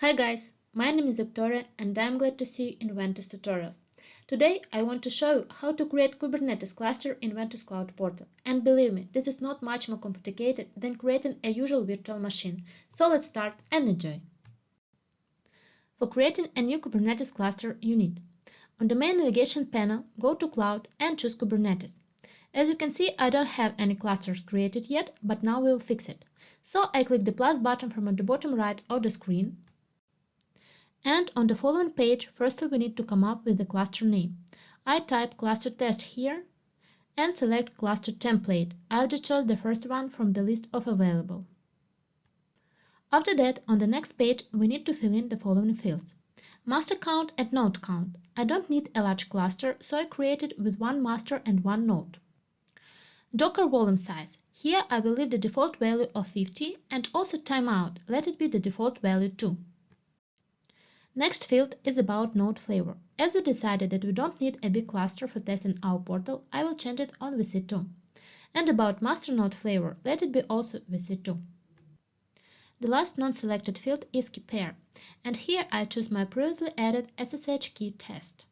Hi guys, my name is Victoria and I'm glad to see you in Ventus tutorials. Today I want to show you how to create Kubernetes cluster in Ventus Cloud Portal. And believe me, this is not much more complicated than creating a usual virtual machine. So let's start and enjoy. For creating a new Kubernetes cluster, you need: on the main navigation panel, go to Cloud and choose Kubernetes. As you can see, I don't have any clusters created yet, but now we will fix it. So I click the plus button from the bottom right of the screen. And on the following page, firstly we need to come up with the cluster name. I type cluster test here and select cluster template. I just chose the first one from the list of available. After that, on the next page, we need to fill in the following fields: master count and node count. I don't need a large cluster, so I created with one master and one node. Docker volume size. Here I will leave the default value of 50 and also timeout. Let it be the default value too. Next field is about node flavor. As we decided that we don't need a big cluster for testing our portal, I will change it on VC2. And about master node flavor, let it be also VC2. The last non-selected field is key pair, and here I choose my previously added SSH key test.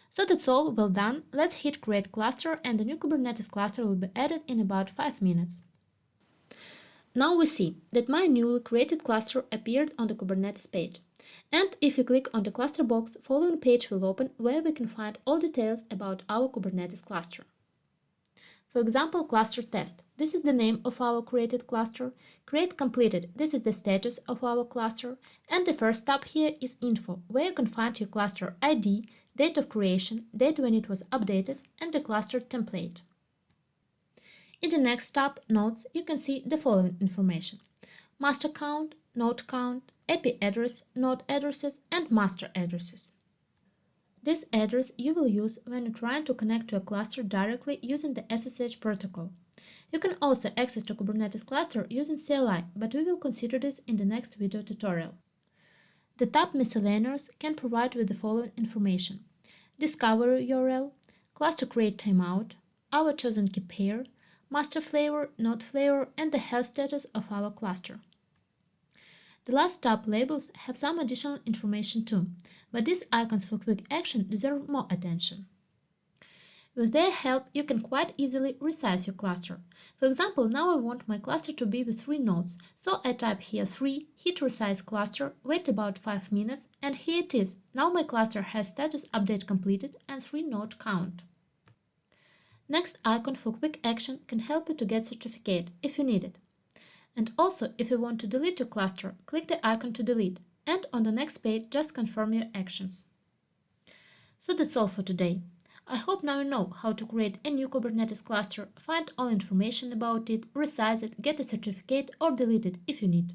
So that's all well done. Let's hit create cluster and the new Kubernetes cluster will be added in about 5 minutes. Now we see that my newly created cluster appeared on the Kubernetes page. And if you click on the cluster box, following page will open where we can find all details about our Kubernetes cluster. For example, cluster test. This is the name of our created cluster. Create completed. This is the status of our cluster. And the first tab here is info, where you can find your cluster ID, date of creation, date when it was updated, and the cluster template. In the next tab, Nodes, you can see the following information: master count, node count, IP address, node addresses, and master addresses. This address you will use when you're trying to connect to a cluster directly using the SSH protocol. You can also access to Kubernetes cluster using CLI, but we will consider this in the next video tutorial. The tab Miscellaneous can provide with the following information: discovery URL, cluster create timeout, our chosen key pair, master flavor, node flavor, and the health status of our cluster. The last tab labels have some additional information too, but these icons for quick action deserve more attention. With their help, you can quite easily resize your cluster. For example, now I want my cluster to be with 3 nodes, so I type here 3, hit resize cluster, wait about 5 minutes, and here it is. Now my cluster has status update completed and 3 node count. Next icon for quick action can help you to get certificate if you need it. And also, if you want to delete your cluster, click the icon to delete, and on the next page just confirm your actions. So that's all for today. I hope now you know how to create a new Kubernetes cluster, find all information about it, resize it, get a certificate or delete it if you need.